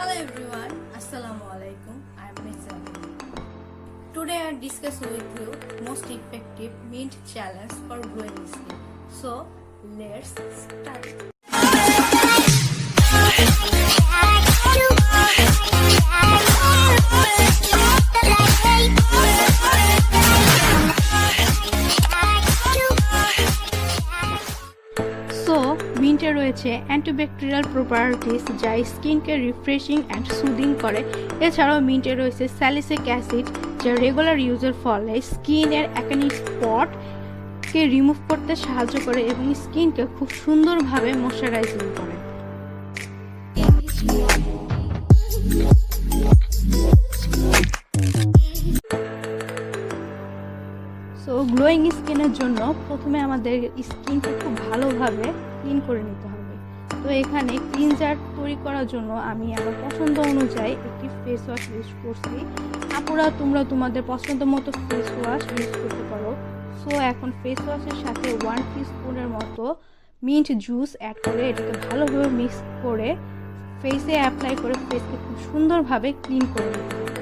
Hello everyone, Assalamu alaikum. I am Mahzabin. Today I discuss with you most effective mint challenge for glowing skin. So let's start. মিন্টে রয়েছে antibacterial properties যা স্কিনকে refreshing and soothing করে। এছাড়াও মিন্টে রয়েছে স্যালিসিক acid যা regular ইউজের ফলে স্কিনের অ্যাকনি স্পটকে রিমুভ করতে সাহায্য করে এবং স্কিনকে খুব সুন্দরভাবে ময়শ্চারাইজিং করে। সো গ্লোয়িং স্কিনের জন্য প্রথমে আমাদের স্কিনকে খুব ভালোভাবে ক্লিন করে নিতে হবে। তো এখানে ক্লিনজার তৈরি করার জন্য আমি আমার পছন্দ অনুযায়ী একটি ফেস ওয়াশ ইউজ করছি। আপুরা তোমরা তোমাদের পছন্দ মতো ফেস ওয়াশ ইউজ করতে পারো। সো এখন ফেস ওয়াশের সাথে 1 টিস্পুনের মতো মিন্ট জুস অ্যাড করে এটাকে ভালোভাবে মিক্স করে ফেসে অ্যাপ্লাই করে ফেসকে খুব সুন্দরভাবে ক্লিন করে নিতে হবে।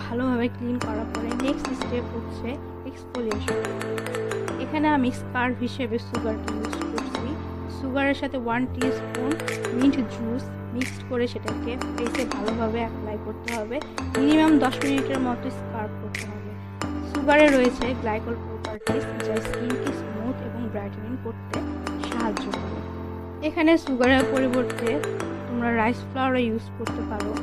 ভালোভাবে ক্লিন করার পরে নেক্সট স্টেপ হচ্ছে এক্সফোলিয়েশন। এখানে আমি স্কার্ফ হিসেবে সুগারকে ইউজ করছি। সুগারের সাথে 1 টিস্পুন মিন্ট জুস মিক্সড করে সেটাকে ফেসে ভালোভাবে অ্যাপ্লাই করতে হবে। মিনিমাম 10 মিনিটের মতো স্কার্ফ করতে হবে। সুগারে রয়েছে গ্লাইকল প্রপার্টিস যা স্কিনকে স্মুথ এবং ব্রাইটেনিং করতে সাহায্য করে। এখানে সুগারের পরিবর্তে তোমরা রাইস ফ্লাওয়ার ইউজ করতে পারো।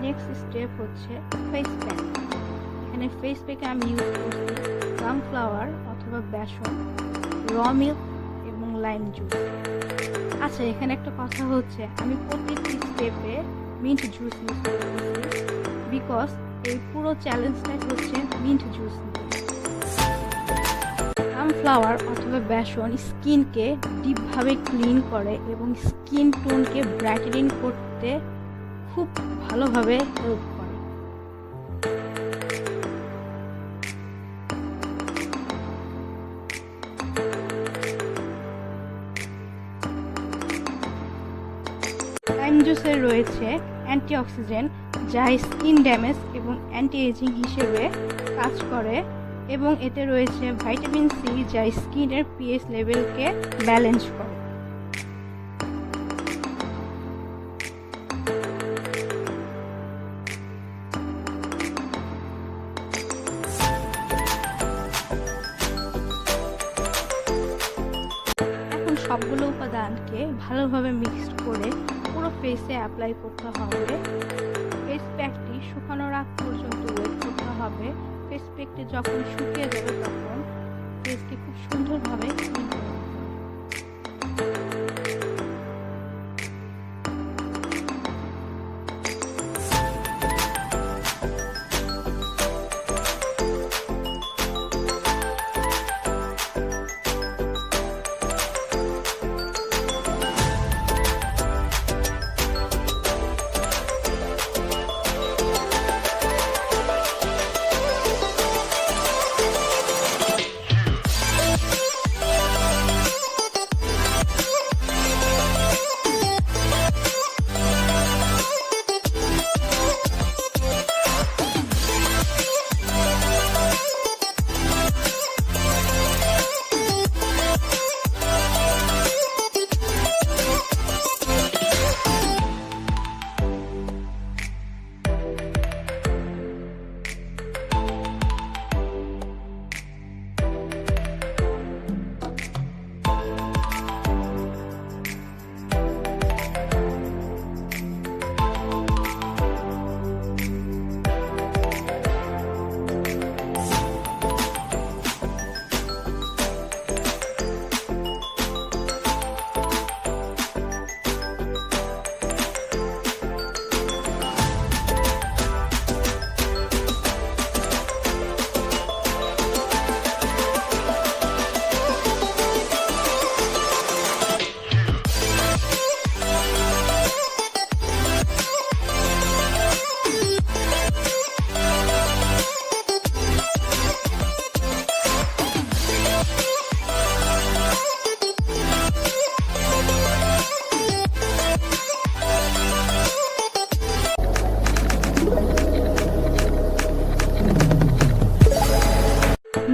নেক্সট স্টেপ হচ্ছে ফেস প্যাক। এখানে ফেস প্যাকে আমি ইউজ করছি সানফ্লাওয়ার অথবা বেসন, র মিল্ক এবং লাইম জুস। আচ্ছা, এখানে একটা কথা হচ্ছে আমি প্রত্যেকটি স্টেপে মিন্ট জুস ইউজ করতেছি বিকজ এই পুরো চ্যালেঞ্জটাই হচ্ছে মিন্ট জুস নিয়ে। সানফ্লাওয়ার অথবা বেসন স্কিনকে ডিপভাবে ক্লিন করে এবং স্কিন টোনকে ব্রাইটেনিং করতে খুব ভালোভাবে হেল্প করে। লাইম জুসে রয়েছে অ্যান্টিঅক্সিডেন্ট যা স্কিন ড্যামেজ এবং অ্যান্টি এজিং হিসেবে কাজ করে এবং এতে রয়েছে ভিটামিন সি যা স্কিনের পিএইচ লেভেলকে ব্যালেন্স করে। সবগুলো উপাদানকে ভালোভাবে মিক্সড করে পুরো ফেসে অ্যাপ্লাই করতে হবে। ফেস প্যাকটি শুকানোর আগ পর্যন্ত ওয়েট করতে হবে। ফেস প্যাকটি যখন শুকিয়ে যাবে তখন ফেসকে খুব সুন্দরভাবে ক্লিন করে নিতে হবে।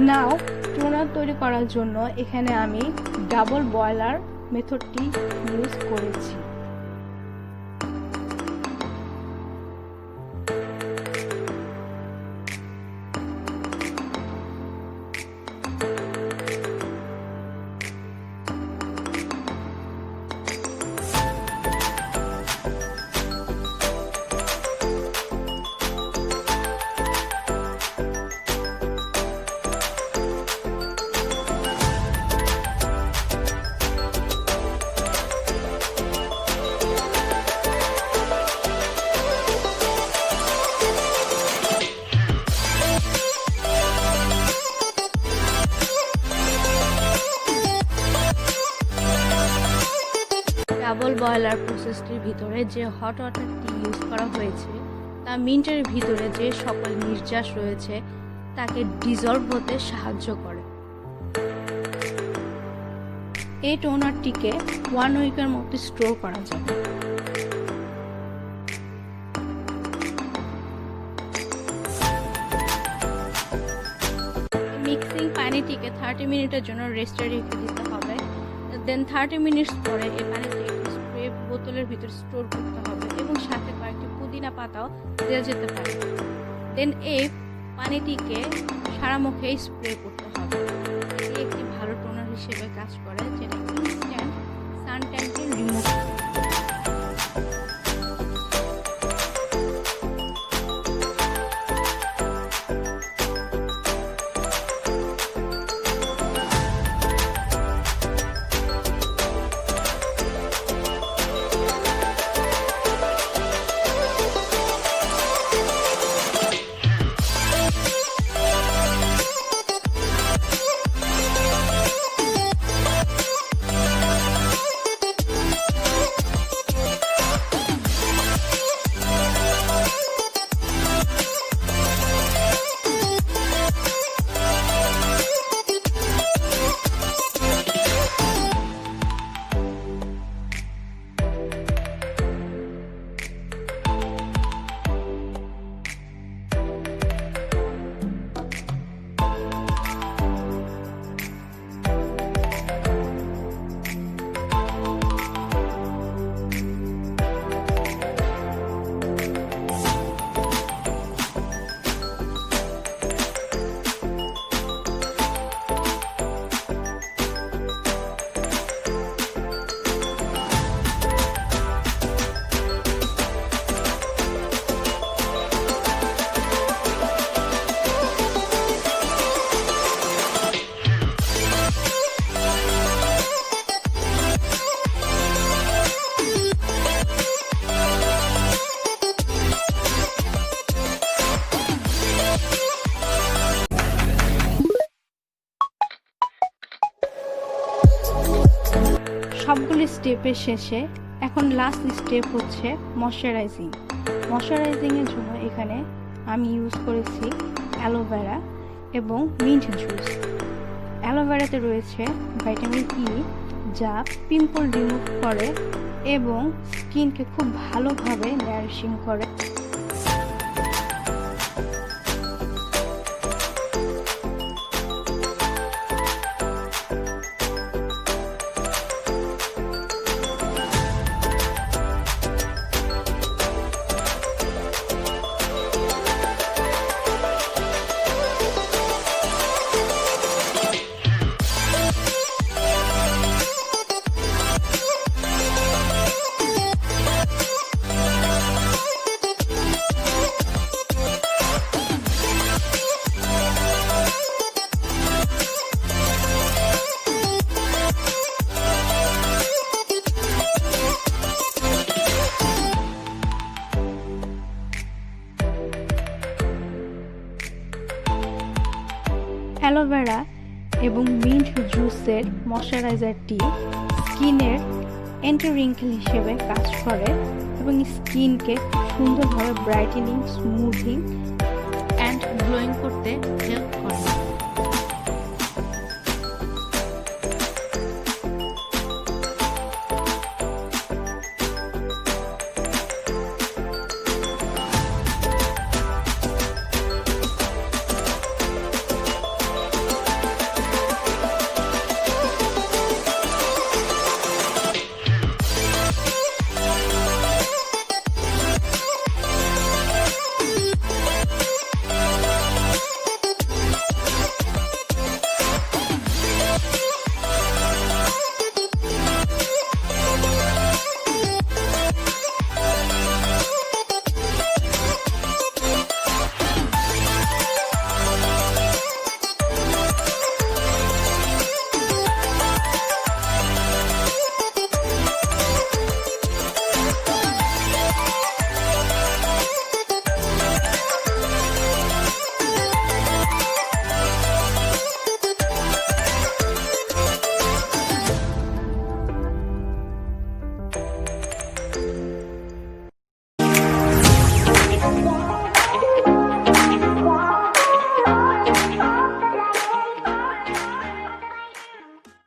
নাও টোনার তৈরি করার জন্য এখানে আমি ডাবল বয়লার মেথডটি ইউজ করেছি। ডাবল বয়লার প্রসেসটির ভিতরে যে হট ওয়াটারটি ইউজ করা হয়েছে তা মিন্টের ভিতরে যে সকল নির্যাস রয়েছে তাকে ডিজলভ হতে সাহায্য করে। এই টোনারটিকে 1 উইকের মতো স্টোর করা যাবে। মিক্সিং পানিটিকে 30 মিনিটের জন্য রেস্টে রেখে দিতে হবে। দেন 30 মিনিটস পরে এই পানিটি একটি স্প্রে বোতলের ভিতর স্টোর করতে হবে এবং সাথে কয়েকটি পুদিনা পাতাও দেওয়া যেতে পারে। দেন এই পানিটিকে সারা মুখে স্প্রে করতে হবে। এটি একটি ভালো টোনার হিসেবে কাজ করে যেটা ইনস্ট্যান্ট সান ট্যানকে রিমুভ করে। স্টেপের শেষে এখন লাস্ট স্টেপ হচ্ছে ময়শ্চারাইজিং। ময়শ্চারাইজিংয়ের জন্য এখানে আমি ইউজ করেছি অ্যালোভেরা এবং মিন্ট জুস। অ্যালোভেরাতে রয়েছে ভিটামিন ই, যা পিম্পল রিমুভ করে এবং স্কিনকে খুব ভালোভাবে নারিশিং করে। অ্যালোভেরা এবং মিন্ট জুসের ময়শ্চারাইজারটি স্কিনের অ্যান্টি রিঙ্কেল হিসেবে কাজ করে এবং স্কিনকে সুন্দরভাবে ব্রাইটেনিং, স্মুথিং অ্যান্ড গ্লোয়িং করতে হেল্প করে।